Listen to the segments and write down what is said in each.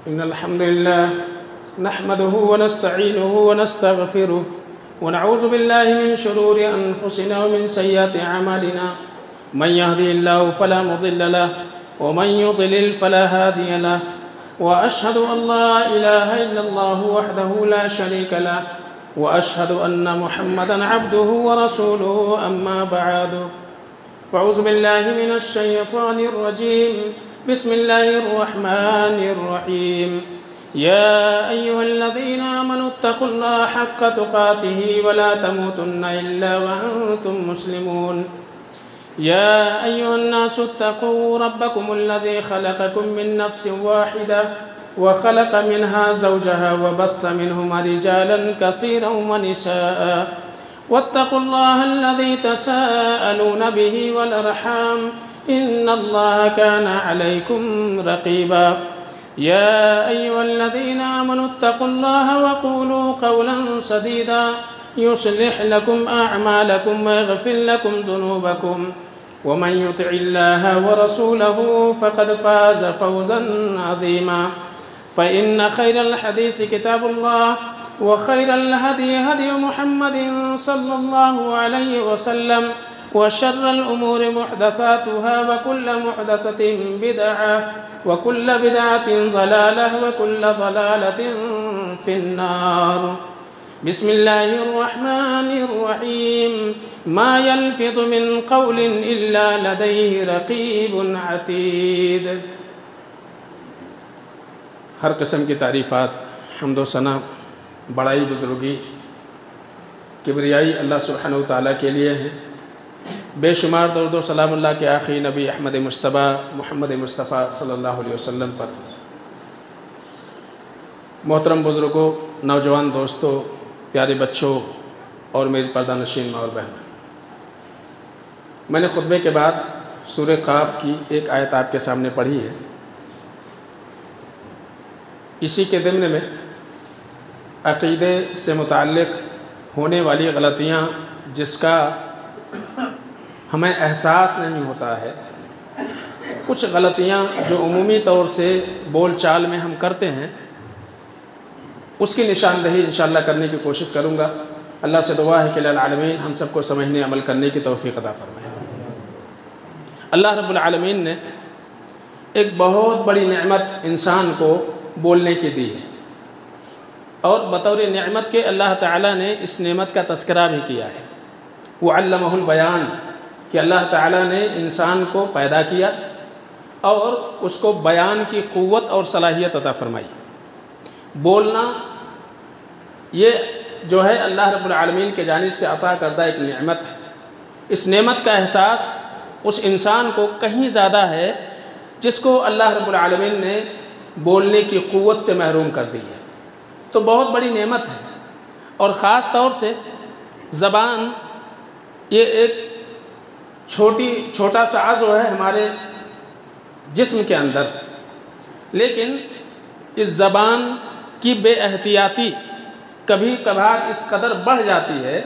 إن الحمد لله نحمده ونستعينه ونستغفره ونعوذ بالله من شرور أنفسنا ومن سيئات أعمالنا من يهدي الله فلا مضل له ومن يضلل فلا هادي له وأشهد أن لا إله إلا الله وحده لا شريك له وأشهد أن محمدًا عبده ورسوله أما بعد فأعوذ بالله من الشيطان الرجيم بسم الله الرحمن الرحيم يا أيها الذين آمنوا اتقوا الله حق تقاته ولا تموتن إلا وأنتم مسلمون يا أيها الناس اتقوا ربكم الذي خلقكم من نفس واحدة وخلق منها زوجها وبث منهما رجالا كثيرا ونساء واتقوا الله الذي تساءلون به والأرحام إن الله كان عليكم رقيبا يا أيها الذين آمنوا اتقوا الله وقولوا قولا سديدا يصلح لكم أعمالكم ويغفر لكم ذنوبكم ومن يطع الله ورسوله فقد فاز فوزا عظيما فإن خير الحديث كتاب الله وخير الهدي هدي محمد صلى الله عليه وسلم وشر الأمور محدثاتها وكل محدثة بدعة وكل بدعة ضلالة وكل ضلالة في النار بسم الله الرحمن الرحيم ما يلفظ من قول إلا لديه رقيب عتيد ہر قسم کی تعریفات حمد و ثنا بڑائی بزرگی کبریائی اللہ سبحانہ وتعالیٰ کے لیے ہیں بے شمار درود و سلام اللہ کے آخری نبی احمد مصطفیٰ محمد مصطفیٰ صلی اللہ علیہ وسلم پر محترم بزرگوں نوجوان دوستوں پیارے بچوں اور میری پردہ نشین ماں اور بہن میں نے خطبے کے بعد سورہ قاف کی ایک آیت آپ کے سامنے پڑھی ہے اسی کے ضمن میں عقیدے سے متعلق ہونے والی غلطیاں جس کا ہمیں احساس نہیں ہوتا ہے کچھ غلطیاں جو عمومی طور سے بول چال میں ہم کرتے ہیں اس کی نشاندہی انشاءاللہ کرنے کی کوشش کروں گا اللہ سے دعا ہے کہ العالمین ہم سب کو سمجھنے عمل کرنے کی توفیق عطا فرمائے اللہ رب العالمین نے ایک بہت بڑی نعمت انسان کو بولنے کی دی ہے اور بطور نعمت کے اللہ تعالیٰ نے اس نعمت کا تذکرہ بھی کیا ہے وعلمہ البیان کہ اللہ تعالیٰ نے انسان کو پیدا کیا اور اس کو بیان کی قوت اور صلاحیت عطا فرمائی بولنا یہ جو ہے اللہ رب العالمین کے جانب سے عطا کردہ ایک نعمت ہے اس نعمت کا احساس اس انسان کو کہیں زیادہ ہے جس کو اللہ رب العالمین نے بولنے کی قوت سے محروم کر دی ہے تو بہت بڑی نعمت ہے اور خاص طور سے زبان یہ ایک چھوٹا سا عضو ہے ہمارے جسم کے اندر لیکن اس زبان کی بے احتیاطی کبھی کبھار اس قدر بڑھ جاتی ہے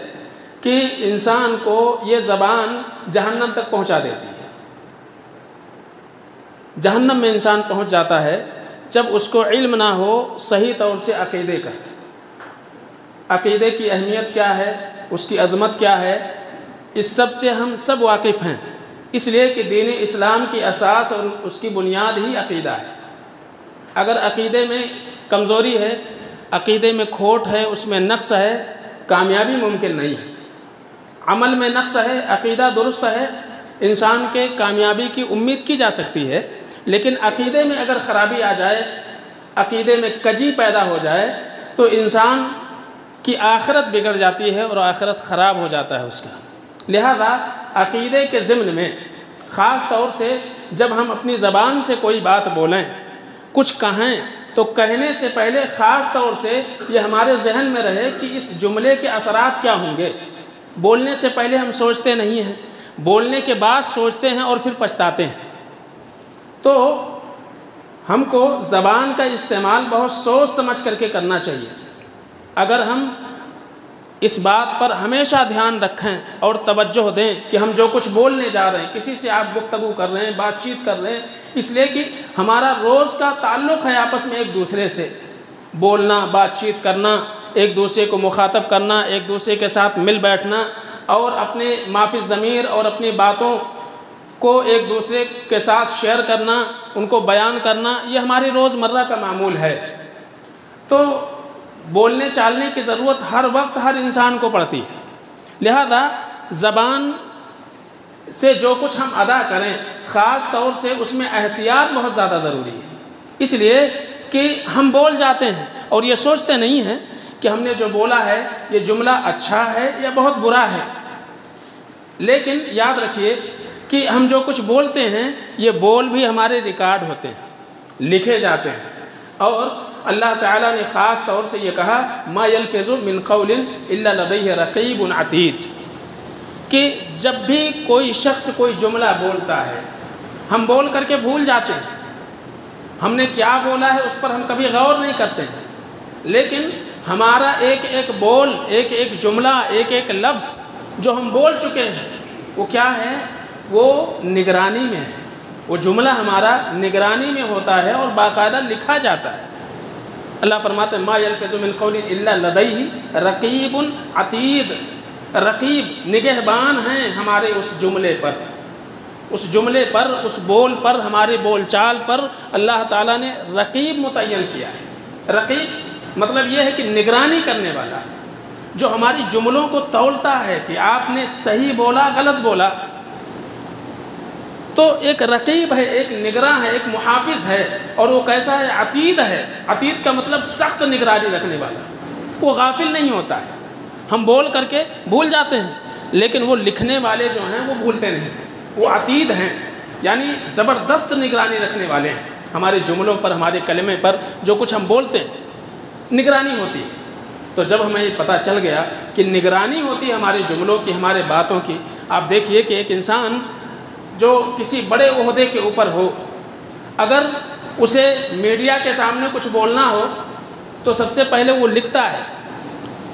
کہ انسان کو یہ زبان جہنم تک پہنچا دیتی ہے جہنم میں انسان پہنچ جاتا ہے جب اس کو علم نہ ہو صحیح طور سے عقیدے کا عقیدے کی اہمیت کیا ہے اس کی عظمت کیا ہے اس سب سے ہم سب واقف ہیں اس لیے کہ دین اسلام کی اساس اور اس کی بنیاد ہی عقیدہ ہے اگر عقیدے میں کمزوری ہے عقیدے میں کھوٹ ہے اس میں نقص ہے کامیابی ممکن نہیں ہے عمل میں نقص ہے عقیدہ درست ہے انسان کے کامیابی کی امید کی جا سکتی ہے لیکن عقیدے میں اگر خرابی آ جائے عقیدے میں کجی پیدا ہو جائے تو انسان کی آخرت بگڑ جاتی ہے اور آخرت خراب ہو جاتا ہے اس کا لہذا عقیدے کے ضمن میں خاص طور سے جب ہم اپنی زبان سے کوئی بات بولیں کچھ کہیں تو کہنے سے پہلے خاص طور سے یہ ہمارے ذہن میں رہے کہ اس جملے کے اثرات کیا ہوں گے بولنے سے پہلے ہم سوچتے نہیں ہیں بولنے کے بعد سوچتے ہیں اور پھر پچھتاتے ہیں تو ہم کو زبان کا استعمال بہت سوچ سمجھ کر کے کرنا چاہیے اگر ہم اس بات پر ہمیشہ دھیان رکھیں اور توجہ دیں کہ ہم جو کچھ بولنے جا رہے ہیں، کسی سے آپ گفتگو کر رہے ہیں، بات چیت کر رہے ہیں، اس لیے کہ ہمارا روز کا تعلق ہے آپس میں ایک دوسرے سے، بولنا، بات چیت کرنا، ایک دوسرے کو مخاطب کرنا، ایک دوسرے کے ساتھ مل بیٹھنا اور اپنے معافی ضمیر اور اپنی باتوں کو ایک دوسرے کے ساتھ شیئر کرنا، ان کو بیان کرنا، یہ ہماری روزمرہ کا معمول ہے۔ تو بولنے چالنے کی ضرورت ہر وقت ہر انسان کو پڑتی ہے، لہذا زبان سے جو کچھ ہم ادا کریں خاص طور سے اس میں احتیاط بہت زیادہ ضروری ہے، اس لیے کہ ہم بول جاتے ہیں اور یہ سوچتے نہیں ہیں کہ ہم نے جو بولا ہے یہ جملہ اچھا ہے یا بہت برا ہے، لیکن یاد رکھیے کہ ہم جو کچھ بولتے ہیں یہ بول بھی ہمارے ریکارڈ ہوتے ہیں، لکھے جاتے ہیں، اور اللہ تعالیٰ نے خاص طور سے یہ کہا ما یلفظ من قول الا لدیہ رقیب عتید، کہ جب بھی کوئی شخص کوئی جملہ بولتا ہے ہم بول کر کے بھول جاتے ہیں، ہم نے کیا بولا ہے اس پر ہم کبھی غور نہیں کرتے ہیں، لیکن ہمارا ایک ایک بول، ایک ایک جملہ، ایک ایک لفظ جو ہم بول چکے ہیں وہ کیا ہے؟ وہ نگرانی میں ہے، وہ جملہ ہمارا نگرانی میں ہوتا ہے اور باقاعدہ لکھا جاتا ہے۔ اللہ فرماتے ہیں ما یلفظ من قول الا لدیہ رقیب عتید، رقیب نگہبان ہیں ہمارے اس جملے پر، اس جملے پر، اس بول پر، ہمارے بول چال پر اللہ تعالیٰ نے رقیب متعین کیا ہے۔ رقیب مطلب یہ ہے کہ نگرانی کرنے والا، جو ہماری جملوں کو تولتا ہے کہ آپ نے صحیح بولا غلط بولا، تو ایک رقیب ہے، ایک نگراں ہے، ایک محافظ ہے، اور وہ کیسا ہے؟ عتید ہے۔ عتید کا مطلب سخت نگرانی رکھنے والا، وہ غافل نہیں ہوتا ہے۔ ہم بول کر کے بھول جاتے ہیں لیکن وہ لکھنے والے جو ہیں وہ بھولتے نہیں، وہ عتید ہیں، یعنی زبردست نگرانی رکھنے والے ہیں ہمارے جملوں پر، ہمارے کلمے پر، جو کچھ ہم بولتے ہیں نگرانی ہوتی ہے۔ تو جب ہمیں یہ پتہ چل گیا کہ نگرانی ہوتی ہے ہمارے جملوں کی، ہمارے باتوں کی، آپ دیکھیے کہ ایک انسان جو کسی بڑے عہدے کے اوپر ہو، اگر اسے میڈیا کے سامنے کچھ بولنا ہو تو سب سے پہلے وہ لکھتا ہے،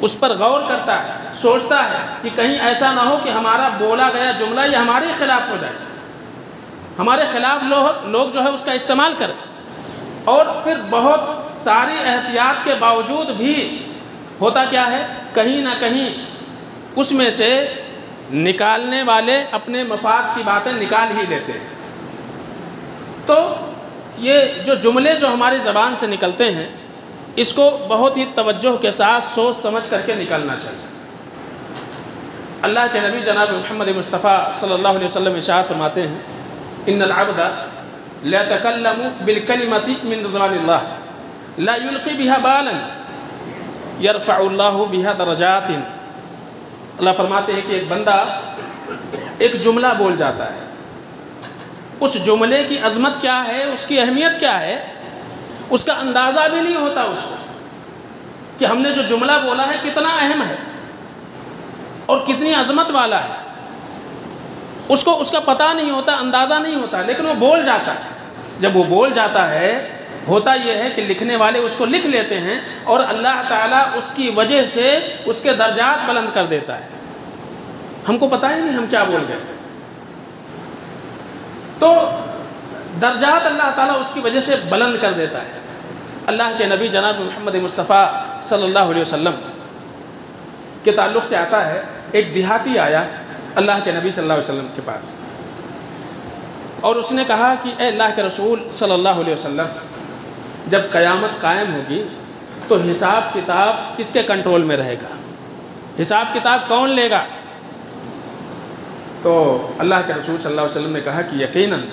اس پر غور کرتا ہے، سوچتا ہے کہ کہیں ایسا نہ ہو کہ ہمارا بولا گیا جملہ یہ ہمارے خلاف ہو جائے، ہمارے خلاف لوگ جو ہے اس کا استعمال کریں، اور پھر بہت ساری احتیاط کے باوجود بھی ہوتا کیا ہے؟ کہیں نہ کہیں اس میں سے نکالنے والے اپنے مفاد کی باتیں نکال ہی لیتے ہیں۔ تو یہ جو جملے جو ہماری زبان سے نکلتے ہیں اس کو بہت ہی توجہ کے ساتھ سوچ سمجھ کر کے نکالنا چاہیے۔ اللہ کے نبی جناب محمد مصطفیٰ صلی اللہ علیہ وسلم ارشاد فرماتے ہیں ان العبد لا يتكلم بالكلمة من رضوان الله لا يلقي بها بالا يرفع الله بها درجات۔ اللہ فرماتے ہیں کہ ایک بندہ ایک جملہ بول جاتا ہے، اس جملے کی عظمت کیا ہے، اس کی اہمیت کیا ہے، اس کا اندازہ بھی نہیں ہوتا اس کو کہ ہم نے جو جملہ بولا ہے کتنا اہم ہے اور کتنی عظمت والا ہے، اس کو اس کا پتہ نہیں ہوتا، اندازہ نہیں ہوتا، لیکن وہ بول جاتا ہے۔ جب وہ بول جاتا ہے ہوتا یہ ہے کہ لکھنے والے اس کو لکھ لیتے ہیں اور اللہ تعالیٰ اس کی وجہ سے اس کے درجات بلند کر دیتا ہے، ہم کو پتہ ہی نہیں ہم کیا بول گئے۔ تو درجات اللہ تعالیٰ اس کی وجہ سے بلند کر دیتا ہے۔ اللہ کے نبی جناب محمد مصطفیٰ صلی اللہ علیہ وسلم کے تعلق سے آتا ہے، ایک دیہاتی آیا اللہ کے نبی صلی اللہ علیہ وسلم کے پاس اور اس نے کہا کہ اے اللہ کے رسول صلی اللہ علیہ وسلم، جب قیامت قائم ہوگی تو حساب کتاب کس کے کنٹرول میں رہے گا؟ حساب کتاب کون لے گا؟ تو اللہ کے رسول صلی اللہ علیہ وسلم نے کہا کہ یقیناً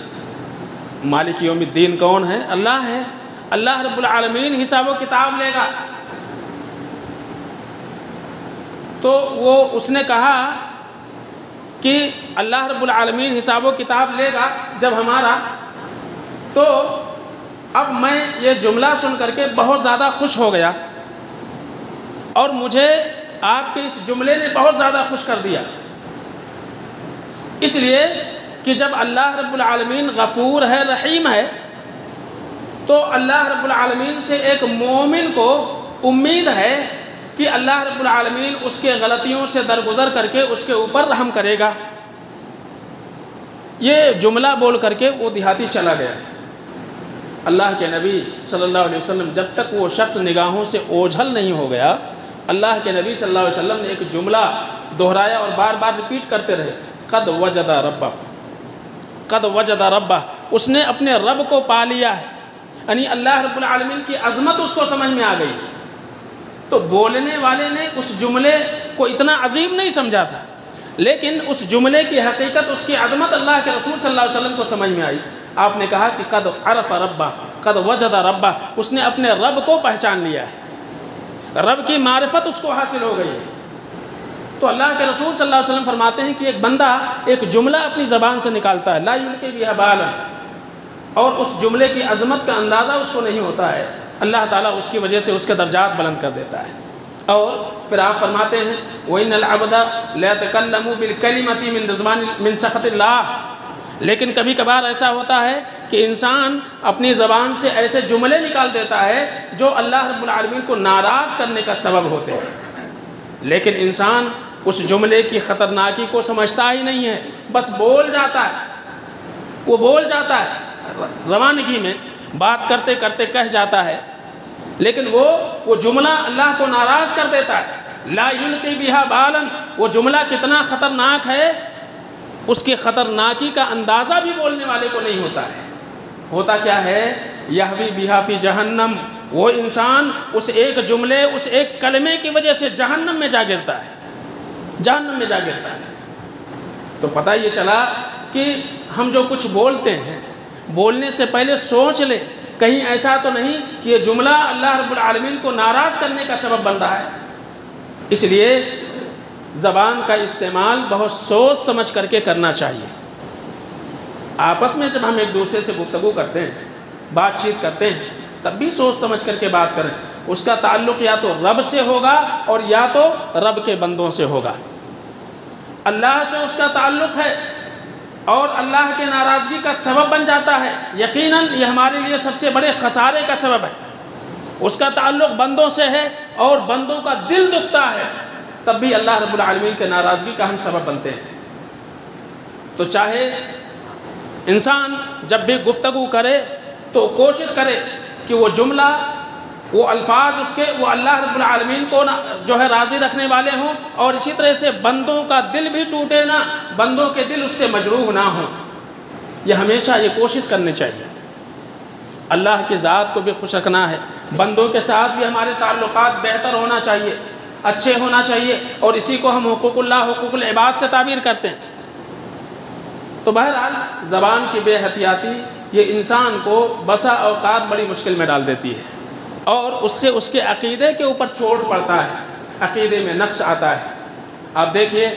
مالک یوم الدین کون ہے؟ اللہ ہے، اللہ رب العالمین حساب و کتاب لے گا۔ تو وہ اس نے کہا کہ اللہ رب العالمین حساب و کتاب لے گا جب ہمارا، تو اب میں یہ جملہ سن کر کے بہت زیادہ خوش ہو گیا اور مجھے آپ کے اس جملے نے بہت زیادہ خوش کر دیا، اس لیے کہ جب اللہ رب العالمین غفور ہے، رحیم ہے، تو اللہ رب العالمین سے ایک مومن کو امید ہے کہ اللہ رب العالمین اس کے غلطیوں سے درگزر کر کے اس کے اوپر رحم کرے گا۔ یہ جملہ بول کر کے وہ دیہاتی چلا گیا۔ اللہ کے نبی صلی اللہ علیہ وسلم جب تک وہ شخص نگاہوں سے اوجھل نہیں ہو گیا، اللہ کے نبی صلی اللہ علیہ وسلم نے ایک جملہ دہرایا اور بار بار ریپیٹ کرتے رہے، قد وجد ربہ، قد وجد ربہ، اس نے اپنے رب کو پا لیا ہے، یعنی اللہ رب العالمین کی عظمت اس کو سمجھ میں آ گئی۔ تو بولنے والے نے اس جملے کو اتنا عظیم نہیں سمجھا تھا، لیکن اس جملے کی حقیقت، اس کی عظمت اللہ کے رسول صلی اللہ علیہ وسلم کو سمجھ میں آئی۔ آپ نے کہا کہ قد عرف ربہ، قد وجد ربہ، اس نے اپنے رب کو پہچان لیا ہے، رب کی معرفت اس کو حاصل ہو گئی ہے۔ تو اللہ کے رسول صلی اللہ علیہ وسلم فرماتے ہیں کہ ایک بندہ ایک جملہ اپنی زبان سے نکالتا ہے، لا یلقی بہا بالا، اور اس جملے کی عظمت کا اندازہ اس کو نہیں ہوتا ہے، اللہ تعالیٰ اس کی وجہ سے اس کے درجات بلند کر دیتا ہے۔ اور پھر آپ فرماتے ہیں وَإِنَّ الْعَبْدَ لَيَتَكَلَّمُ بِالْكَلِمَةِ مِنْ سَخَطِ اللَّهِ، لیکن کبھی کبھار ایسا ہوتا ہے کہ انسان اپنی زبان سے ایسے جملے نکال دیتا ہے جو اللہ رب العالمین کو ناراض کرنے کا سبب ہوتے ہیں، لیکن انسان اس جملے کی خطرناکی کو سمجھتا ہی نہیں ہے، بس بول جاتا ہے، وہ بول جاتا ہے، روانگی میں بات کرتے کرتے کہہ جاتا ہے، لیکن وہ جملہ اللہ کو ناراض کر دیتا ہے۔ لا یلقی بہا بالا، وہ جملہ کتنا خطرناک ہے، اس کی خطرناکی کا اندازہ بھی بولنے والے کو نہیں ہوتا ہے۔ ہوتا کیا ہے، یہوی بہا فی جہنم، وہ انسان اس ایک جملے، اس ایک کلمے کی وجہ سے جہنم میں جا گرتا ہے، جہنم میں جا گرتا ہے۔ تو پتہ یہ چلا کہ ہم جو کچھ بولتے ہیں، بولنے سے پہلے سوچ لیں کہیں ایسا تو نہیں کہ یہ جملہ اللہ رب العالمین کو ناراض کرنے کا سبب بن رہا ہے۔ اس لیے زبان کا استعمال بہت سوچ سمجھ کر کے کرنا چاہیے۔ آپس میں جب ہم ایک دوسرے سے گفتگو کرتے ہیں، بات چیت کرتے ہیں، تب بھی سوچ سمجھ کر کے بات کریں۔ اس کا تعلق یا تو رب سے ہوگا اور یا تو رب کے بندوں سے ہوگا۔ اللہ سے اس کا تعلق ہے اور اللہ کے ناراضگی کا سبب بن جاتا ہے، یقیناً یہ ہمارے لیے سب سے بڑے خسارے کا سبب ہے۔ اس کا تعلق بندوں سے ہے اور بندوں کا دل دکھتا ہے، تب بھی اللہ رب العالمین کے ناراضگی کا ہم سبب بنتے ہیں۔ تو چاہے انسان جب بھی گفتگو کرے تو کوشش کرے کہ وہ جملہ، وہ الفاظ اس کے، وہ اللہ رب العالمین کو جو ہے راضی رکھنے والے ہوں، اور اسی طرح سے بندوں کا دل بھی ٹوٹے نہ، بندوں کے دل اس سے مجروح نہ ہوں۔ یہ ہمیشہ یہ کوشش کرنی چاہیے۔ اللہ کی ذات کو بھی خوش رکھنا ہے، بندوں کے ساتھ بھی ہمارے تعلقات بہتر ہونا چاہیے، اچھے ہونا چاہیے، اور اسی کو ہم حقوق اللہ، حقوق العباد سے تعبیر کرتے ہیں۔ تو بہرحال زبان کی بے احتیاطی یہ انسان کو بسا اوقات بڑی مشکل میں ڈال دیتی ہے، اور اس سے اس کے عقیدے کے اوپر چوٹ پڑتا ہے، عقیدے میں نقص آتا ہے۔ آپ دیکھیے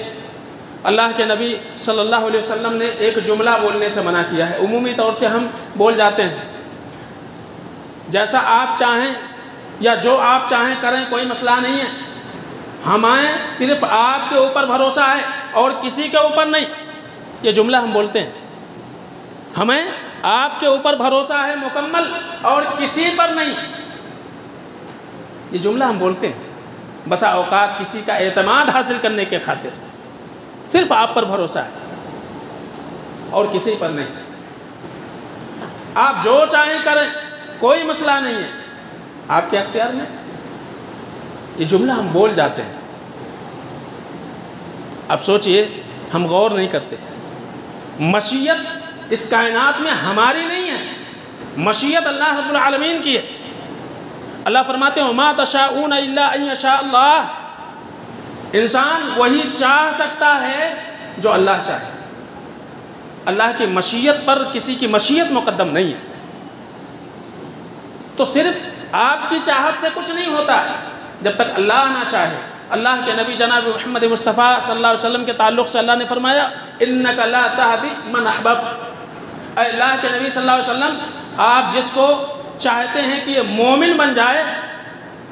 اللہ کے نبی صلی اللہ علیہ وسلم نے ایک جملہ بولنے سے منع کیا ہے۔ عمومی طور سے ہم بول جاتے ہیں جیسا آپ چاہیں یا جو آپ چاہیں کریں، کوئی مسئلہ نہیں ہے، ہمیں صرف آپ کے اوپر بھروسہ ہے اور کسی کے اوپر نہیں۔ یہ جملہ ہم بولتے ہیں، ہمیں آپ کے اوپر بھروسہ ہے مکمل اور کسی پر نہیں۔ یہ جملہ ہم بولتے ہیں بسا اوقات کسی کا اعتماد حاصل کرنے کے خاطر، صرف آپ پر بھروسہ ہے اور کسی پر نہیں، آپ جو چاہیں کریں، کوئی مسئلہ نہیں ہے، آپ کے اختیار میں۔ یہ جملہ ہم بول جاتے ہیں۔ اب سوچئے، ہم غور نہیں کرتے، مشیت اس کائنات میں ہماری نہیں ہے، مشیت اللہ رب العالمین کی ہے۔ اللہ فرماتے ہیں وَمَا تَشَاءُونَ إِلَّا أَن يَشَاءَ اللَّهُ، انسان وہی چاہ سکتا ہے جو اللہ چاہے۔ اللہ کی مشیت پر کسی کی مشیت مقدم نہیں ہے۔ تو صرف آپ کی چاہت سے کچھ نہیں ہوتا ہے جب تک اللہ نہ چاہے۔ اللہ کے نبی جناب محمد مصطفیٰ صلی اللہ علیہ وسلم کے تعلق سے اللہ نے فرمایا اِنَّكَ لَا تَهْدِي مَنْ أَحْبَبْتَ، اے اللہ کے نبی صلی اللہ علیہ وسلم، آپ جس کو چاہتے ہیں کہ یہ مومن بن جائے،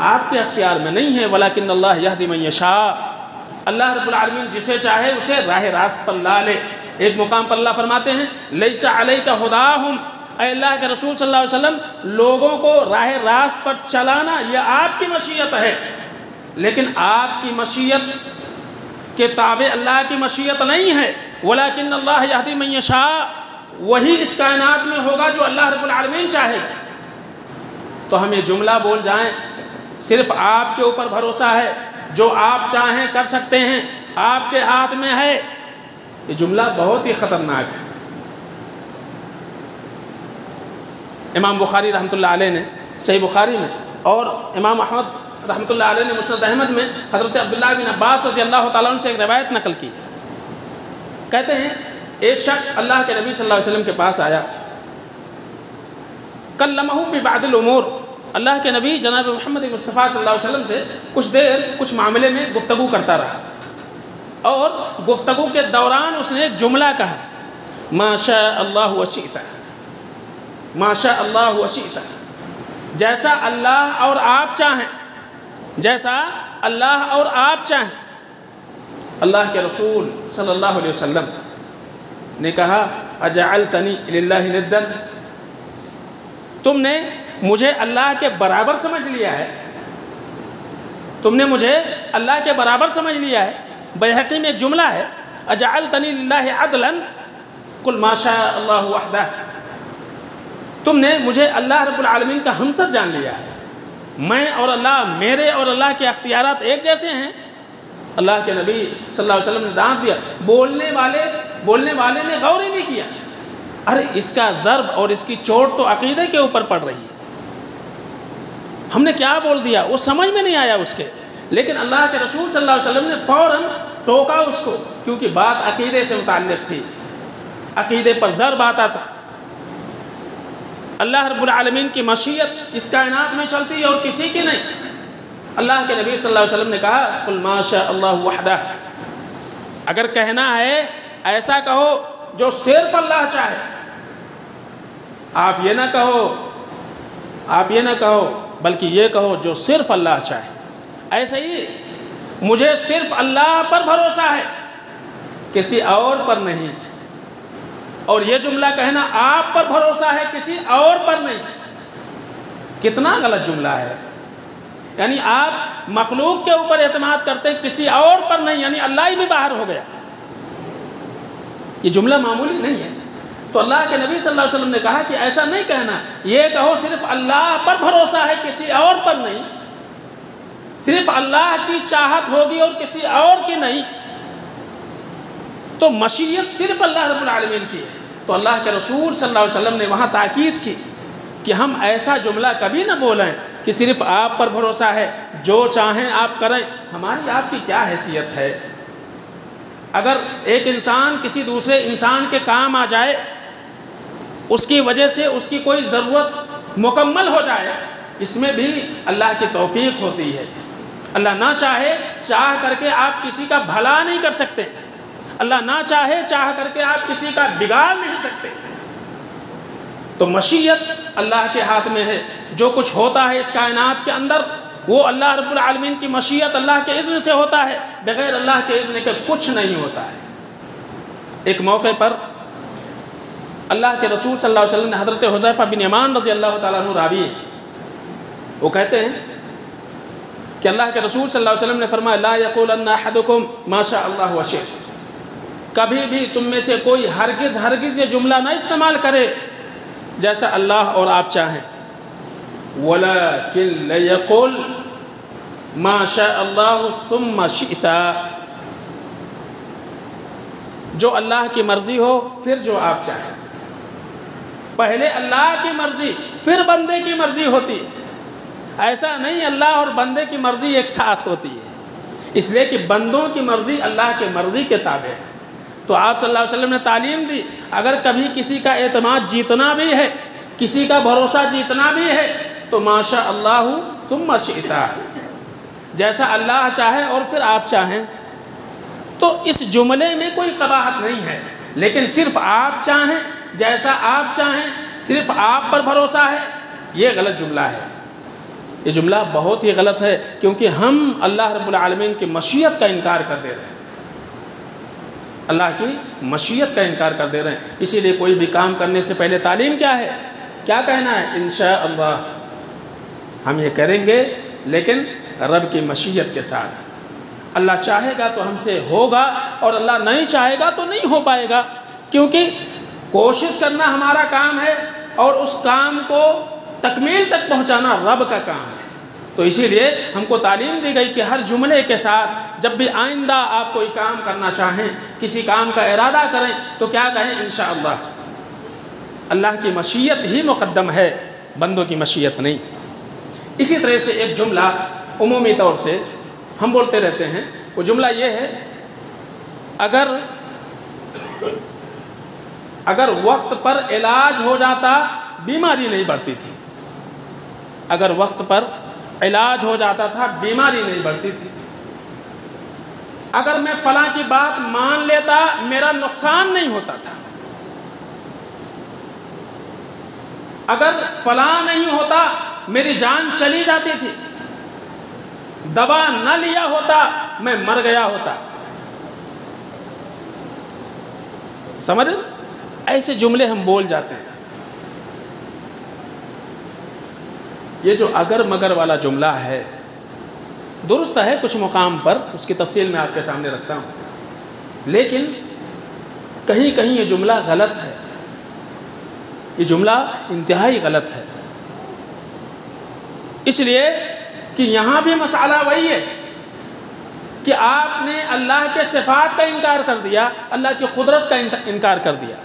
آپ کے اختیار میں نہیں ہے، وَلَكِنَّ اللَّهَ يَهْدِي مَن يَشَاءُ، اللہ رب العالمین جسے چاہے اسے راہ راست پر لا لے۔ ایک مقام پر اللہ فرماتے ہیں لَيْسَ عَلَيْكَ هُدَاهُمْ، اے اللہ کے رسول صلی اللہ علیہ وسلم، لوگوں کو راہ راست پر چلانا یہ آپ کی مشیت ہے، لیکن آپ کی مشیت کے تابع اللہ کی مشیت نہیں ہے. ولیکن اللہ یہدی من یشاء، وہی اس کائنات میں ہوگا جو اللہ رب العالمین چاہے گا. تو ہم یہ جملہ بول جائیں صرف آپ کے اوپر بھروسہ ہے، جو آپ چاہیں کر سکتے ہیں، آپ کے ہاتھ میں ہے، یہ جملہ بہت ہی خطرناک ہے. امام بخاری رحمۃ اللہ علیہ نے صحیح بخاری میں اور امام احمد رحمۃ اللہ علیہ نے مسند احمد میں حضرت عبداللہ بن عباس رضی اللہ تعالیٰ عنہ سے ایک روایت نقل کی ہے. کہتے ہیں ایک شخص اللہ کے نبی صلی اللہ علیہ وسلم کے پاس آیا، کلمہ فی بعض الامور، اللہ کے نبی جناب محمد مصطفیٰ صلی اللہ علیہ وسلم سے کچھ دیر کچھ معاملے میں گفتگو کرتا رہا، اور گفتگو کے دوران اس نے ایک جملہ کہا، ما شاء اللہ وشئت، ما شاء اللہ وشئت، جیسا اللہ اور آپ چاہیں، جیسا اللہ اور آپ چاہیں. اللہ کے رسول صلی اللہ علیہ وسلم نے کہا اجعلتنی للہ ندا، تم نے مجھے اللہ کے برابر سمجھ لیا ہے، تم نے مجھے اللہ کے برابر سمجھ لیا ہے. بیہقی میں ایک جملہ ہے اجعلتنی للہ عدلا قل ما شاء اللہ وحدہ، تم نے مجھے اللہ رب العالمین کا ہمسر جان لیا ہے، میں اور اللہ، میرے اور اللہ کے اختیارات ایک جیسے ہیں. اللہ کے نبی صلی اللہ علیہ وسلم نے ڈانٹ دیا. بولنے والے نے غور ہی نہیں کیا، ارے اس کا ضرب اور اس کی چوٹ تو عقیدے کے اوپر پڑ رہی ہے، ہم نے کیا بول دیا، وہ سمجھ میں نہیں آیا اس کے. لیکن اللہ کے رسول صلی اللہ علیہ وسلم نے فوراً ٹوکا اس کو، کیونکہ بات عقیدے سے متعلق تھی، عقیدے پر ضرب آتا تھا. اللہ رب العالمین کی مشیت اس کائنات میں چلتی ہے اور کسی کی نہیں. اللہ کے نبی صلی اللہ علیہ وسلم نے کہا قل ما شاء اللہ وحدہ، اگر کہنا ہے ایسا کہو جو صرف اللہ چاہے. آپ یہ نہ کہو بلکہ یہ کہو جو صرف اللہ چاہے. ایسے ہی مجھے صرف اللہ پر بھروسہ ہے، کسی اور پر نہیں. اور یہ جملہ کہنا آپ پر بھروسہ ہے، کسی اور پر نہیں، کتنا غلط جملہ ہے. یعنی آپ مخلوق کے اوپر اعتماد کرتے ہیں، کسی اور پر نہیں، یعنی اللہ ہی بھی باہر ہو گیا. یہ جملہ معمولی نہیں ہے. تو اللہ کے نبی صلی اللہ علیہ وسلم نے کہا کہ ایسا نہیں کہنا، یہ کہو صرف اللہ پر بھروسہ ہے، کسی اور پر نہیں. صرف اللہ کی چاہت ہوگی اور کسی اور کی نہیں. تو مشیت صرف اللہ رب العالمین کی ہے. تو اللہ کے رسول صلی اللہ علیہ وسلم نے وہاں تاکید کی کہ ہم ایسا جملہ کبھی نہ بولیں کہ صرف آپ پر بھروسہ ہے، جو چاہیں آپ کریں. ہماری آپ کی کیا حیثیت ہے؟ اگر ایک انسان کسی دوسرے انسان کے کام آ جائے، اس کی وجہ سے اس کی کوئی ضرورت مکمل ہو جائے، اس میں بھی اللہ کی توفیق ہوتی ہے. اللہ نہ چاہے چاہ کر کے آپ کسی کا بھلا نہیں کر سکتے، اللہ نہ چاہے چاہ کر کے آپ کسی کا بگاڑ نہیں سکتے. تو مشیت اللہ کے ہاتھ میں ہے. جو کچھ ہوتا ہے اس کائنات کے اندر وہ اللہ رب العالمین کی مشیت، اللہ کے اذن سے ہوتا ہے. بغیر اللہ کے اذن کے کچھ نہیں ہوتا ہے. ایک موقع پر اللہ کے رسول صلی اللہ علیہ وسلم نے حضرت حذیفہ بن یمان رضی اللہ تعالیٰ عنہ راوی ہیں، وہ کہتے ہیں کہ اللہ کے رسول صلی اللہ علیہ وسلم نے فرمایا لا یقولن احدکم ما شاء اللہ وشئت، کبھی بھی تم میں سے کوئی ہرگز یہ جملہ نہ استعمال کرے جیسا اللہ اور آپ چاہیں. ولیکن لیقل ما شاء اللہ ثم شئت، جو اللہ کی مرضی ہو پھر جو آپ چاہیں. پہلے اللہ کی مرضی پھر بندے کی مرضی ہوتی ہے. ایسا نہیں اللہ اور بندے کی مرضی ایک ساتھ ہوتی ہے، اس لیے کہ بندوں کی مرضی اللہ کے مرضی کے تابع ہے. تو آپ صلی اللہ علیہ وسلم نے تعلیم دی اگر کبھی کسی کا اعتماد جیتنا بھی ہے، کسی کا بھروسہ جیتنا بھی ہے، تو ما شاء اللہ ثم شئت، جیسا اللہ چاہے اور پھر آپ چاہیں. تو اس جملے میں کوئی قباحت نہیں ہے، لیکن صرف آپ چاہیں، جیسا آپ چاہیں، صرف آپ پر بھروسہ ہے، یہ غلط جملہ ہے. یہ جملہ بہت ہی غلط ہے، کیونکہ ہم اللہ رب العالمین کی مشیت کا انکار کر دے رہے ہیں، اللہ کی مشیت کا انکار کر دے رہے ہیں. اسی لیے کوئی بھی کام کرنے سے پہلے تعلیم کیا ہے؟ کیا کہنا ہے؟ انشاءاللہ، ہم یہ کریں گے لیکن رب کی مشیت کے ساتھ۔ اللہ چاہے گا تو ہم سے ہوگا، اور اللہ نہیں چاہے گا تو نہیں ہو پائے گا، کیونکہ کوشش کرنا ہمارا کام ہے اور اس کام کو تکمیل تک پہنچانا رب کا کام ہے۔ تو اسی لیے ہم کو تعلیم دی گئی کہ ہر جملے کے ساتھ جب بھی آئندہ آپ کوئی کام کرنا چاہیں، کسی کام کا ارادہ کریں، تو کیا کہیں؟ انشاءاللہ۔ اللہ کی مشیت ہی مقدم ہے، بندوں کی مشیت نہیں۔ اسی طرح سے ایک جملہ عمومی طور سے ہم بولتے رہتے ہیں، وہ جملہ یہ ہے، اگر وقت پر علاج ہو جاتا بیماری نہیں بڑھتی تھی۔ اگر وقت پر علاج ہو جاتا تھا بیماری نہیں بڑھتی تھی۔ اگر میں فلاں کی بات مان لیتا میرا نقصان نہیں ہوتا تھا۔ اگر فلاں نہیں ہوتا میری جان چلی جاتی تھی۔ دوا نہ لیا ہوتا میں مر گیا ہوتا۔ سمجھ؟ ایسے جملے ہم بول جاتے ہیں۔ یہ جو اگر مگر والا جملہ ہے درست ہے کچھ مقام پر، اس کی تفصیل میں آپ کے سامنے رکھتا ہوں، لیکن کہیں کہیں یہ جملہ غلط ہے۔ یہ جملہ انتہائی غلط ہے، اس لیے کہ یہاں بھی مسئلہ وہی ہے کہ آپ نے اللہ کے صفات کا انکار کر دیا، اللہ کی قدرت کا انکار کر دیا۔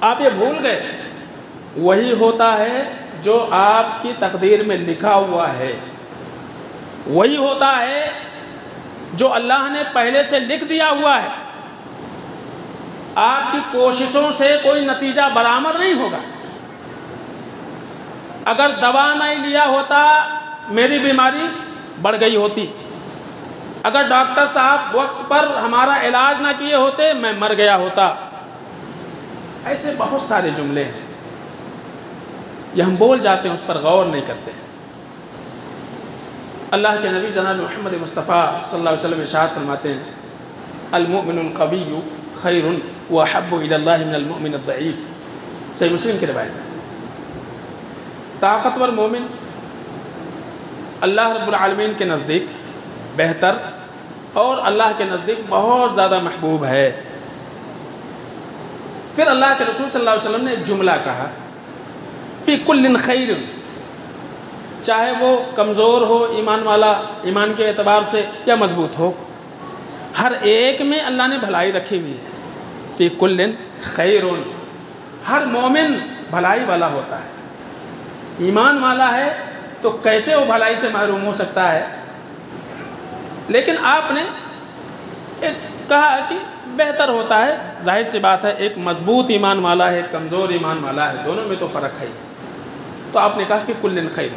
آپ یہ بھول گئے وہی ہوتا ہے جو آپ کی تقدیر میں لکھا ہوا ہے، وہی ہوتا ہے جو اللہ نے پہلے سے لکھ دیا ہوا ہے۔ آپ کی کوششوں سے کوئی نتیجہ برآمد نہیں ہوگا۔ اگر دوا نہیں لیا ہوتا میری بیماری بڑھ گئی ہوتی۔ اگر ڈاکٹر صاحب وقت پر ہمارا علاج نہ کیے ہوتے میں مر گیا ہوتا۔ ایسے بہت سارے جملے ہیں، یہ ہم بول جاتے ہیں، اس پر غور نہیں کرتے ہیں۔ اللہ کے نبی جناب محمد مصطفیٰ صلی اللہ علیہ وسلم ارشاد فرماتے ہیں، المؤمن القوی خیر واحب الی اللہ من المؤمن الضعیف۔ صحیح مسلم کی روایت ہے۔ طاقتور مومن اللہ رب العالمین کے نزدیک بہتر اور اللہ کے نزدیک بہت زیادہ محبوب ہے۔ پھر اللہ کے رسول صلی اللہ علیہ وسلم نے ایک جملہ کہا، فی کل خیر، چاہے وہ کمزور ہو ایمان والا، ایمان کے اعتبار سے، یا مضبوط ہو، ہر ایک میں اللہ نے بھلائی رکھی ہوئی ہے۔ فی کل خیر، ہر مومن بھلائی والا ہوتا ہے۔ ایمان والا ہے تو کیسے وہ بھلائی سے محروم ہو سکتا ہے؟ لیکن آپ نے ایک کہا کہ بہتر ہوتا ہے، ظاہر سی بات ہے، ایک مضبوط ایمان والا ہے، ایک کمزور ایمان والا ہے، دونوں میں تو فرق ہے۔ تو آپ نے کہا کہ کل خیر،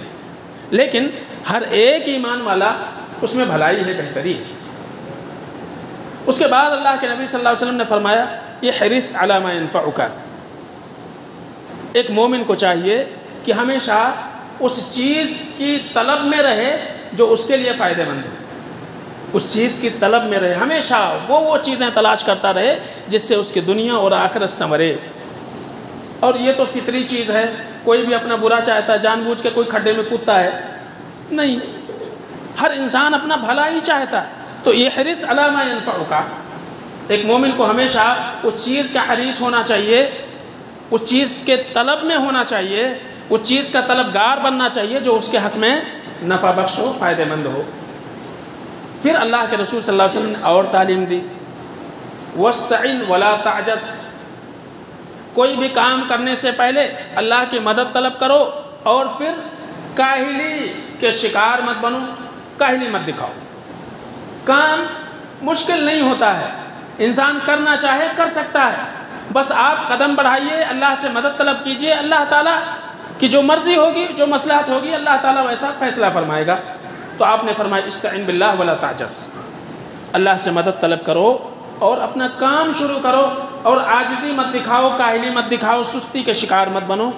لیکن ہر ایک ایمان والا اس میں بھلائی ہے، بہتری ہے۔ اس کے بعد اللہ کے نبی صلی اللہ علیہ وسلم نے فرمایا، یہ حرص علی ما ینفعک، ایک مومن کو چاہیے کہ ہمیشہ اس چیز کی طلب میں رہے جو اس کے لیے فائدہ مند ہے۔ اس چیز کی طلب میں رہے، ہمیشہ وہ چیزیں تلاش کرتا رہے جس سے اس کی دنیا اور آخرت سنورے۔ اور یہ تو فطری چیز ہے، کوئی بھی اپنا برا چاہتا ہے، جان بوجھ کے کوئی کھڈے میں کودتا ہے نہیں، ہر انسان اپنا بھلا ہی چاہتا ہے۔ تو یہ حرص علی ما ینفعک، ایک مومن کو ہمیشہ اس چیز کا حریص ہونا چاہیے، اس چیز کے طلب میں ہونا چاہیے، اس چیز کا طلبگار بننا چاہیے جو اس کے حق میں نفع بخش ہو، فائدہ مند ہو۔ پھر اللہ کے رسول صلی اللہ علیہ وسلم نے اور تعلیم دی، وَاسْتَعِنْ وَلَا تَعْجَزْ، کوئی بھی کام کرنے سے پہلے اللہ کی مدد طلب کرو، اور پھر کاہلی کے شکار مت بنو، کاہلی مت دکھاؤ۔ کام مشکل نہیں ہوتا ہے، انسان کرنا چاہے کر سکتا ہے، بس آپ قدم بڑھائیے، اللہ سے مدد طلب کیجئے، اللہ تعالیٰ کی جو مرضی ہوگی، جو مصلحت ہوگی، اللہ تعالیٰ ویسا فیصلہ فرمائے گا۔ تو آپ نے فرمایا استعن باللہ ولا تعجز، اللہ سے مدد طلب کرو اور اپنا کام شروع کرو، اور عاجزی مت دکھاؤ، کاہلی مت دکھاؤ، سستی کے شکار مت بنو۔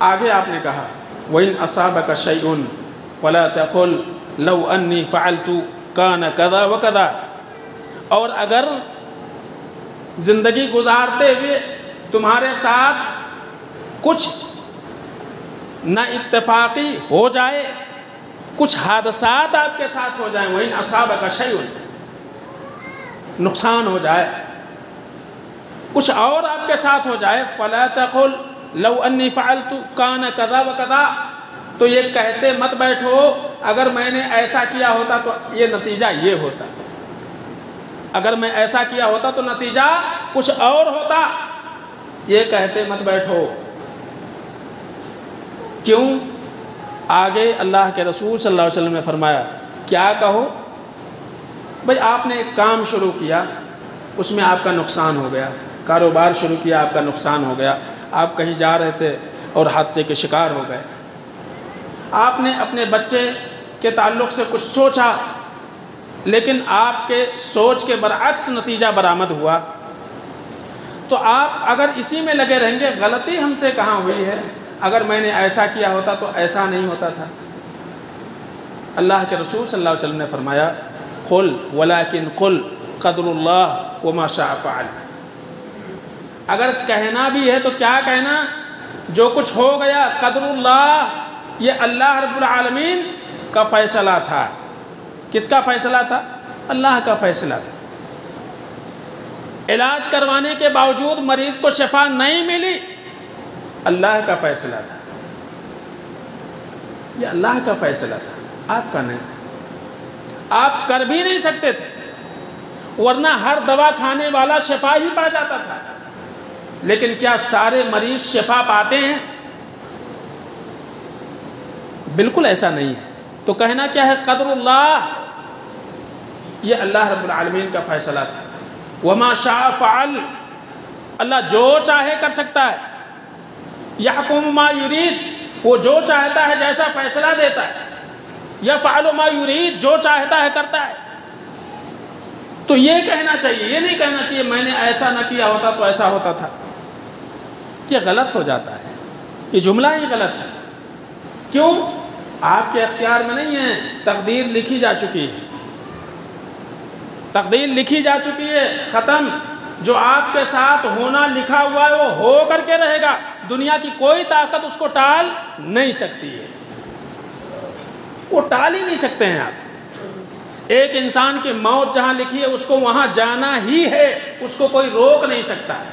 آگے آپ نے کہا وَإِنْ أَصَابَكَ شَيْءٌ فَلَا تَقُلْ لَوْ أَنِّي فَعَلْتُ كَانَ كَذَا وَكَذَا، اور اگر زندگی گزارتے ہوئے تمہارے ساتھ کچھ نہ اتفاقی ہو جائے، کچھ حادثات آپ کے ساتھ ہو جائیں، وَإِنْ أَصَابَكَ شَيْءٌ، نقصان ہو جائے، کچھ اور آپ کے ساتھ ہو جائے، فَلَا تَقُلْ لَوْ أَنِّي فَعَلْتُ كَانَ كَذَا وَكَذَا، تو یہ کہتے مت بیٹھو اگر میں نے ایسا کیا ہوتا تو یہ نتیجہ یہ ہوتا، اگر میں ایسا کیا ہوتا تو نتیجہ کچھ اور ہوتا، یہ کہتے مت بیٹھو۔ کیوں؟ آگے اللہ کے رسول صلی اللہ علیہ وسلم نے فرمایا کیا کہو؟ بھئی آپ نے ایک کام شروع کیا، اس میں آپ کا نقصان ہو گیا، کاروبار شروع کیا، آپ کا نقصان ہو گیا، آپ کہیں جا رہے تھے اور حادثے کے شکار ہو گئے، آپ نے اپنے بچے کے تعلق سے کچھ سوچا لیکن آپ کے سوچ کے برعکس نتیجہ برآمد ہوا، تو آپ اگر اسی میں لگے رہیں گے غلطی ہم سے کہاں ہوئی ہے، اگر میں نے ایسا کیا ہوتا تو ایسا نہیں ہوتا تھا۔ اللہ کے رسول صلی اللہ علیہ وسلم نے فرمایا قل ولکن قل قدر اللہ وما شاء فعل، اگر کہنا بھی ہے تو کیا کہنا؟ جو کچھ ہو گیا قدر اللہ، یہ اللہ رب العالمین کا فیصلہ تھا۔ کس کا فیصلہ تھا؟ اللہ کا فیصلہ تھا۔ علاج کروانے کے باوجود مریض کو شفا نہیں ملی، اللہ کا فیصلہ تھا، یہ اللہ کا فیصلہ تھا، آپ کا نہیں۔ آپ کر بھی نہیں سکتے تھے، ورنہ ہر دوا کھانے والا شفا ہی پا جاتا تھا، لیکن کیا سارے مریض شفا پاتے ہیں؟ بالکل ایسا نہیں ہے۔ تو کہنا کیا ہے؟ قدر اللہ، یہ اللہ رب العالمین کا فیصلہ تھا۔ وما شاء فعل، اللہ جو چاہے کر سکتا ہے۔ یحکم ما یرید، وہ جو چاہتا ہے جیسا فیصلہ دیتا ہے۔ یفعل ما یرید، جو چاہتا ہے کرتا ہے۔ تو یہ کہنا چاہیے، یہ نہیں کہنا چاہیے میں نے ایسا نہ کیا ہوتا تو ایسا ہوتا تھا، یہ غلط ہو جاتا ہے، یہ جملہ ہی غلط ہے۔ کیوں؟ آپ کے اختیار میں نہیں ہے، تقدیر لکھی جا چکی ہے، تقدیر لکھی جا چکی ہے، ختم۔ جو آپ کے ساتھ ہونا لکھا ہوا ہے وہ ہو کر کے رہے گا، دنیا کی کوئی طاقت اس کو ٹال نہیں سکتی ہے، وہ ٹال ہی نہیں سکتے ہیں آپ۔ ایک انسان کی موت جہاں لکھی ہے اس کو وہاں جانا ہی ہے، اس کو کوئی روک نہیں سکتا ہے۔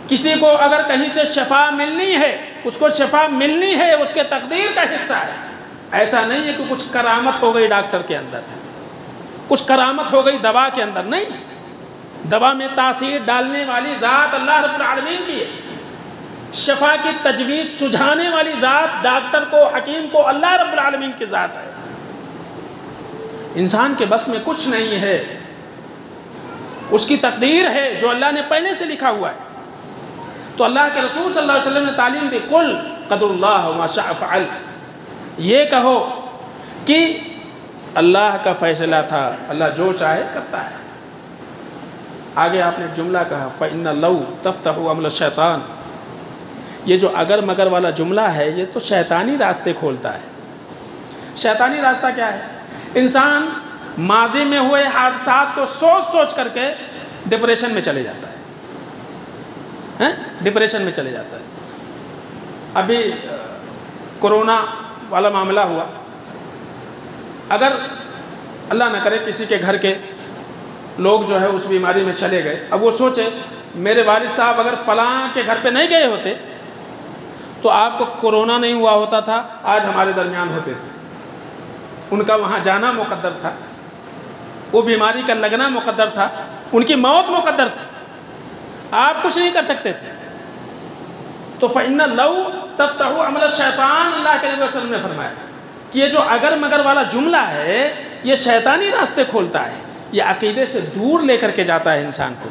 کسی کو اگر کہیں سے شفا ملنی ہے، اس کو شفا ملنی ہے، اس کے تقدیر کا حصہ ہے۔ ایسا نہیں ہے کہ کچھ کرامت ہو گئی ڈاکٹر کے اندر، کچھ کرامت ہو گئی دوا کے اندر، نہیں۔ دوا میں تاثیر ڈالنے والی ذات اللہ رب العالمین کی ہے، شفا کی تجویز سجھانے والی ذات ڈاکٹر کو، حکیم کو اللہ رب العالمین کی ذات ہے۔ انسان کے بس میں کچھ نہیں ہے، اس کی تقدیر ہے جو اللہ نے پہلے سے لکھا ہوا ہے۔ تو اللہ کے رسول صلی اللہ علیہ وسلم نے تعلیم دی قل قدر اللہ وما شاء فعل، یہ کہو کہ اللہ کا فیصلہ تھا، اللہ جو چاہے کرتا ہے۔ آگے آپ نے جملہ کہا فَإِنَّ لَوْ تَفْتَحُ عَمْلَ الشَّيْطَانِ، یہ جو اگر مگر والا جملہ ہے یہ تو شیطانی راستے کھولتا ہے۔ شیطانی راستہ کیا ہے؟ انسان ماضی میں ہوئے حادثات کو سوچ سوچ کر کے ڈپریشن میں چلے جاتا ہے، ڈپریشن میں چلے جاتا ہے۔ ابھی کورونا والا معاملہ ہوا، اگر اللہ نہ کرے کسی کے گھر کے لوگ جو ہے اس بیماری میں چلے گئے، اب وہ سوچے میرے والد صاحب اگر فلاں کے گھر پہ نہیں گئے ہوتے تو آپ کو کورونا نہیں ہوا ہوتا تھا، آج ہمارے درمیان ہوتے تھے، ان کا وہاں جانا مقدر تھا، وہ بیماری کا لگنا مقدر تھا، ان کی موت مقدر تھی، آپ کچھ نہیں کر سکتے تھے۔ تو فَإِنَّ لَوْ تَفْتَحُ عَمْلَ الشَّيْطَانِ، اللہ کے نبی صلی اللہ علیہ وسلم نے فرمایا کہ یہ جو اگر مگر والا جملہ ہے یہ شیطانی راستے کھولتا ہے، یہ عقیدے سے دور لے کر کے جاتا ہے انسان کو۔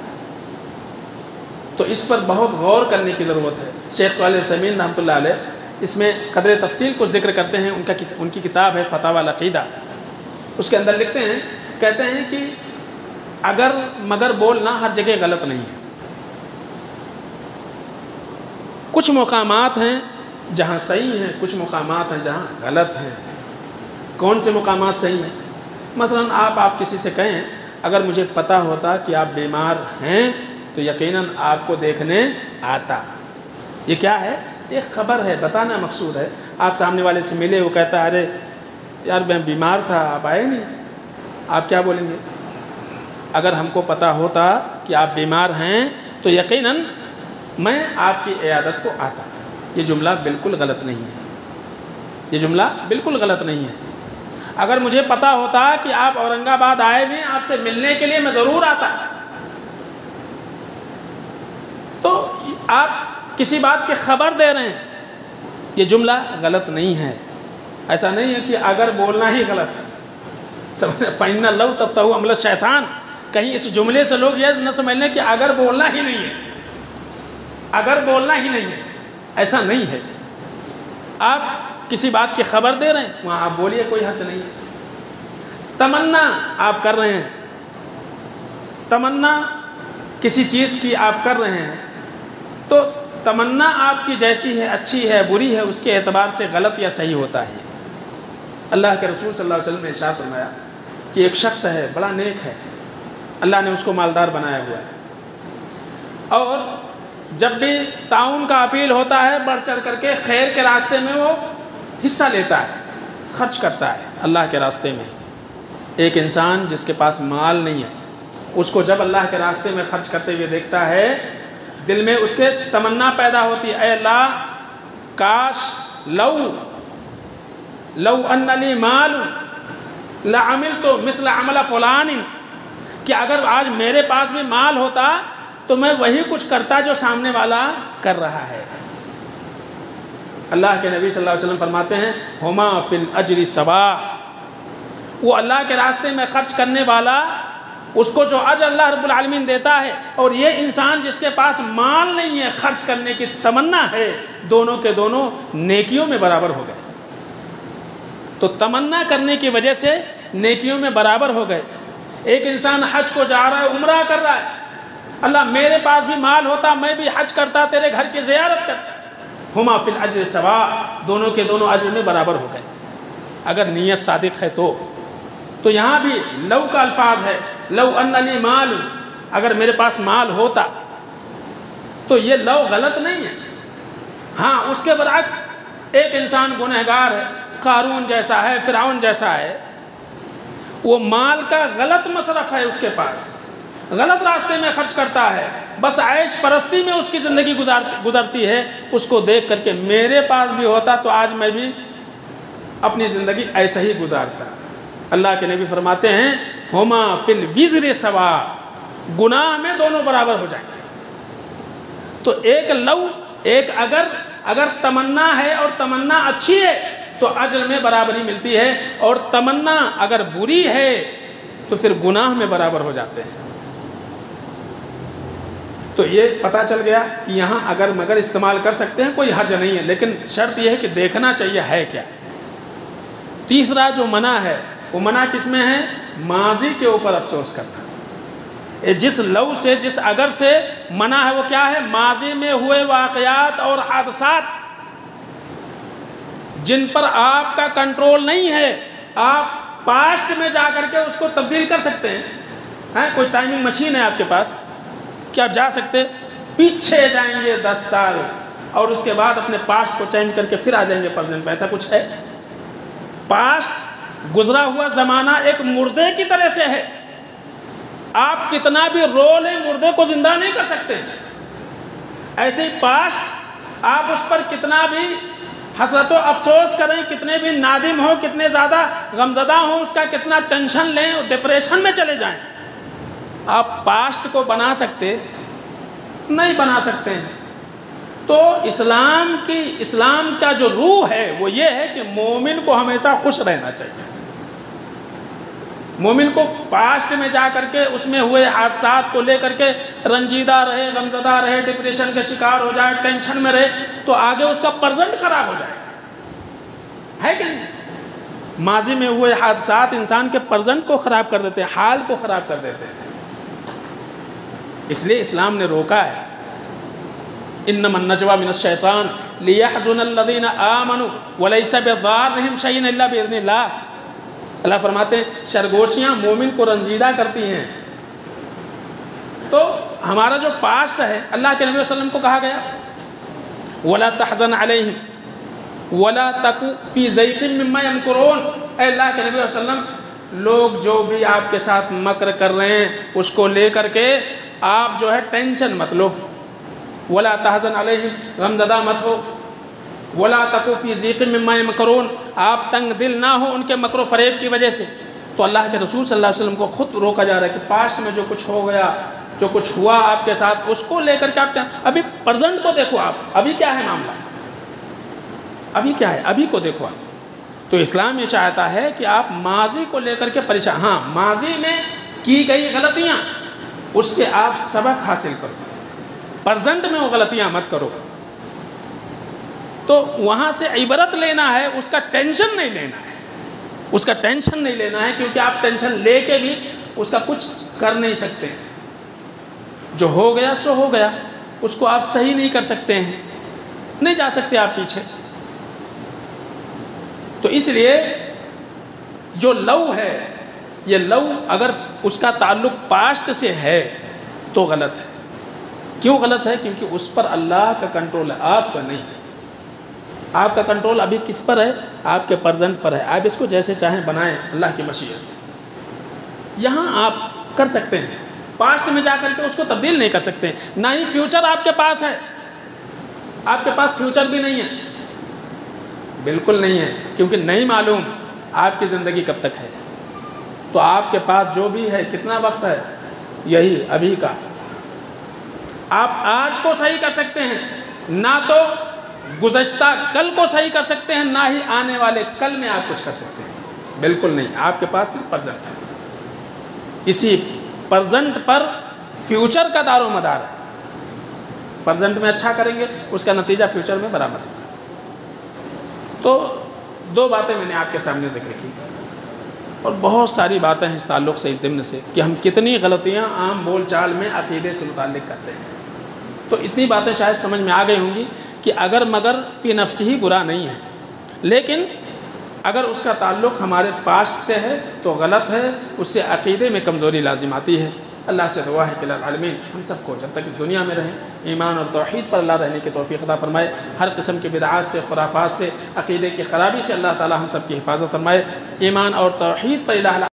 تو اس پر بہت غور کرنے کی ضرورت ہے۔ شیخ صالح العثیمین رحمۃ اللہ علیہ اس میں قدر تفصیل کو ذکر کرتے ہیں، ان کی کتاب ہے فتاوی العقیدہ، اس کے اندر لکھتے ہیں، کہتے ہیں کہ اگر مگر بولنا ہر جگہ غلط نہیں ہے، کچھ مقامات ہیں جہاں صحیح ہیں، کچھ مقامات ہیں جہاں غلط ہیں۔ کون سے مقامات صحیح ہیں؟ مثلاً آپ کسی سے کہیں اگر مجھے پتہ ہوتا کہ آپ بیمار ہیں تو یقیناً آپ کو دیکھنے آتا، یہ کیا ہے؟ ایک خبر ہے، بتانا مقصود ہے۔ آپ سامنے والے سے ملے، وہ کہتا ہے ارے یار میں بیمار تھا، آپ آئے نہیں، آپ کیا بولیں گے؟ اگر ہم کو پتہ ہوتا کہ آپ بیمار ہیں تو یقیناً میں آپ کی عیادت کو آتا۔ یہ جملہ بالکل غلط نہیں ہے، یہ جملہ بالکل غلط نہیں ہے۔ اگر مجھے پتہ ہوتا کہ آپ اورنگ آباد آئے ہوئے ہیں، آپ سے ملنے کے لیے میں ضرور آتا۔ تو آپ کسی بات کی خبر دے رہے ہیں، یہ جملہ غلط نہیں ہے۔ ایسا نہیں ہے کہ اگر بولنا ہی غلط ہے، فَإِنَّ لَوْ تَفْتَحُ عَمَلَ الشَّيْطَانِ، کہیں اس جملے سے لوگ یہ نہ سمجھ لیں کہ اگر بولنا ہی نہیں ہے، اگر بولنا ہی نہیں ہے، ایسا نہیں ہے۔ آپ کسی بات کی خبر دے رہے ہیں، وہاں آپ بولیے، کوئی حرج نہیں ہے۔ تمنا آپ کر رہے ہیں، تمنا کسی چیز کی آپ کر رہے ہیں، تو تمنا آپ کی جیسی ہے، اچھی ہے بری ہے، اس کے اعتبار سے غلط یا صحیح ہوتا ہے۔ اللہ کے رسول صلی اللہ علیہ وسلم نے ارشاد فرمایا کہ ایک شخص ہے، بڑا نیک ہے، اللہ نے اس کو مالدار بنایا ہوا ہے، اور جب بھی تعاون کا اپیل ہوتا ہے بڑھ چڑھ کر کے خیر کے راستے میں وہ حصہ لیتا ہے، خرچ کرتا ہے اللہ کے راستے میں۔ ایک انسان جس کے پاس مال نہیں ہے، اس کو جب اللہ کے راستے میں خرچ کرتے ہوئے دیکھتا ہے، دل میں اس کے تمنا پیدا ہوتی ہے، اے اللہ کاش لو ان لی مال لعملت مثل عمل فلان، کہ اگر آج میرے پاس بھی مال ہوتا تو میں وہی کچھ کرتا جو سامنے والا کر رہا ہے۔ اللہ کے نبی صلی اللہ علیہ وسلم فرماتے ہیں ہما فی الاجر سواء، وہ اللہ کے راستے میں خرچ کرنے والا، اس کو جو اجر اللہ رب العالمین دیتا ہے، اور یہ انسان جس کے پاس مال نہیں ہے، خرچ کرنے کی تمنا ہے، دونوں کے دونوں نیکیوں میں برابر ہو گئے۔ تو تمنا کرنے کی وجہ سے نیکیوں میں برابر ہو گئے۔ ایک انسان حج کو جا رہا ہے، عمرہ کر رہا ہے، اللہ میرے پاس بھی مال ہوتا میں بھی حج کرتا، تیرے گھر کی زیارت کرتا، ہما فی الاجر سواء، دونوں کے دونوں اجر میں برابر ہو گئے، اگر نیت صادق ہے تو یہاں بھی لو کا الفاظ ہے، لو ان لی مال، اگر میرے پاس مال ہوتا، تو یہ لو غلط نہیں ہے۔ ہاں اس کے برعکس ایک انسان گنہگار ہے، قارون جیسا ہے، فرعون جیسا ہے، وہ مال کا غلط مصرف ہے، اس کے پاس غلط راستے میں خرچ کرتا ہے، بس عیش پرستی میں اس کی زندگی گزرتی ہے، اس کو دیکھ کر کے میرے پاس بھی ہوتا تو آج میں بھی اپنی زندگی ایسا ہی گزارتا۔ اللہ کے نبی فرماتے ہیں ہما فی الوزر سواء، گناہ میں دونوں برابر ہو جائیں گے۔ تو ایک لو، ایک اگر تمنا ہے اور تمنا اچھی ہے تو اجر میں برابری ملتی ہے، اور تمنا اگر بری ہے تو پھر گناہ میں برابر ہو جاتے ہیں۔ تو یہ پتہ چل گیا کہ یہاں اگر مگر استعمال کر سکتے ہیں، کوئی حرج نہیں ہے، لیکن شرط یہ ہے کہ دیکھنا چاہیے ہے کیا۔ تیسرا جو منع ہے، وہ منع کس میں ہے؟ ماضی کے اوپر افسوس کرنا۔ جس لو سے، جس اگر سے منع ہے وہ کیا ہے؟ ماضی میں ہوئے واقعات اور حادثات جن پر آپ کا کنٹرول نہیں ہے، آپ پاسٹ میں جا کر کے اس کو تبدیل کر سکتے ہیں۔ کوئی ٹائمنگ مشین ہے آپ کے پاس، کیا آپ جا سکتے پیچھے جائیں گے 10 سال اور اس کے بعد اپنے پاسٹ کو چینج کر کے پھر آ جائیں گے پریزنٹ میں؟ ایسا کچھ ہے؟ پاسٹ، گزرا ہوا زمانہ ایک مردے کی طرح سے ہے، آپ کتنا بھی رو لیں مردے کو زندہ نہیں کر سکتے۔ ایسے ہی پاسٹ، آپ اس پر کتنا بھی حسرت و افسوس کریں، کتنے بھی نادم ہوں، کتنے زیادہ غمزدہ ہوں، اس کا کتنا ٹینشن لیں اور ڈپریشن میں چلے جائیں، آپ پاسٹ کو بنا سکتے نہیں بنا سکتے ہیں۔ تو اسلام کا جو روح ہے وہ یہ ہے کہ مومن کو ہمیشہ خوش رہنا چاہیے۔ مومن کو پاسٹ میں جا کر کے اس میں ہوئے حادثات کو لے کر کے رنجیدہ رہے، غمزدہ رہے، ڈپریشن کا شکار ہو جائے، ٹینشن میں رہے، تو آگے اس کا پرزنٹ خراب ہو جائے، ہے کہ نہیں؟ ماضی میں ہوئے حادثات انسان کے پرزنٹ کو خراب کر دیتے ہیں، حال کو خراب کر دیتے ہیں۔ اس لیے اسلام نے روکا ہے، انما النجوى من الشیطان لیحزن الذین آمنوا ولیس بضارهم شیئا الا باذن اللہ۔ اللہ فرماتے ہیں سرگوشیاں مومن کو رنجیدہ کرتی ہیں۔ تو ہمارا جو پاسٹ ہے، اللہ کے نبی صلی اللہ علیہ وسلم کو کہا گیا ولا تحزن علیہم ولا تک فی ضیق مما یمکرون۔ اے اللہ کے نبی صلی اللہ علیہ وسلم، لوگ جو بھی آپ کے ساتھ مکر کر رہے ہیں اس کو لے کر کے آپ جو ہے ٹینشن مت لو، ولا تحزن علیہم، غمزدہ مت ہو، ولا تک فی ضیق مما یمکرون، آپ تنگ دل نہ ہو ان کے مکر و فریب کی وجہ سے۔ تو اللہ کے رسول صلی اللہ علیہ وسلم کو خود روکا جا رہا ہے کہ پاسٹ میں جو کچھ ہو گیا، جو کچھ ہوا آپ کے ساتھ، اس کو لے کر کے آپ ابھی پرزنٹ کو دیکھو، آپ ابھی کیا ہے معاملہ، ابھی کیا ہے، ابھی کو دیکھو آپ۔ تو اسلام یہ چاہتا ہے کہ آپ ماضی کو لے کر کے پریشان، ہاں ماضی میں کی گئی غلطیاں اس سے آپ سبق حاصل کرو، پرزنٹ میں وہ غلطیاں مت کرو۔ تو وہاں سے عبرت لینا ہے، اس کا ٹینشن نہیں لینا ہے، اس کا ٹینشن نہیں لینا ہے، کیونکہ آپ ٹینشن لے کے بھی اس کا کچھ کر نہیں سکتے۔ جو ہو گیا سو ہو گیا، اس کو آپ صحیح نہیں کر سکتے ہیں، نہیں جا سکتے آپ پیچھے۔ تو اس لیے جو لو ہے، یہ لو اگر اس کا تعلق پاسٹ سے ہے تو غلط ہے۔ کیوں غلط ہے؟ کیونکہ اس پر اللہ کا کنٹرول ہے، آپ کا نہیں۔ آپ کا کنٹرول ابھی کس پر ہے؟ آپ کے پرزنٹ پر ہے، آپ اس کو جیسے چاہیں بنائیں اللہ کی مشیت سے۔ یہاں آپ کر سکتے ہیں، پاسٹ میں جا کر کے اس کو تبدیل نہیں کر سکتے، نہ ہی فیوچر آپ کے پاس ہے۔ آپ کے پاس فیوچر بھی نہیں ہے، بالکل نہیں ہے، کیونکہ نہیں معلوم آپ کی زندگی کب تک ہے۔ تو آپ کے پاس جو بھی ہے کتنا وقت ہے؟ یہی ابھی کا۔ آپ آج کو صحیح کر سکتے ہیں، نہ تو گزشتہ کل کو صحیح کر سکتے ہیں، نہ ہی آنے والے کل میں آپ کچھ کر سکتے ہیں، بالکل نہیں۔ آپ کے پاس صرف پرزنٹ ہے، اسی پرزنٹ پر فیوچر کا دار و مدار ہے۔ پرزنٹ میں اچھا کریں گے، اس کا نتیجہ فیوچر میں برآمد ہوگا۔ تو دو باتیں میں نے آپ کے سامنے ذکر کی، اور بہت ساری باتیں ہیں اس تعلق سے، اس ضمن سے کہ ہم کتنی غلطیاں عام بول چال میں عقیدے سے متعلق کرتے ہیں۔ تو اتنی باتیں شاید سمجھ میں آ گئی ہوں گی کہ اگر مگر فی نفس ہی برا نہیں ہے، لیکن اگر اس کا تعلق ہمارے پاسٹ سے ہے تو غلط ہے، اس سے عقیدے میں کمزوری لازم آتی ہے۔ اللہ سے دعا ہے کہ العالمین ہم سب کو جب تک اس دنیا میں رہیں ایمان اور توحید پر اللہ رہنے کی توفیق عطا فرمائے، ہر قسم کی بدعات سے، خرافات سے، عقیدے کی خرابی سے اللہ تعالی ہم سب کی حفاظت فرمائے، ایمان اور توحید پر الہ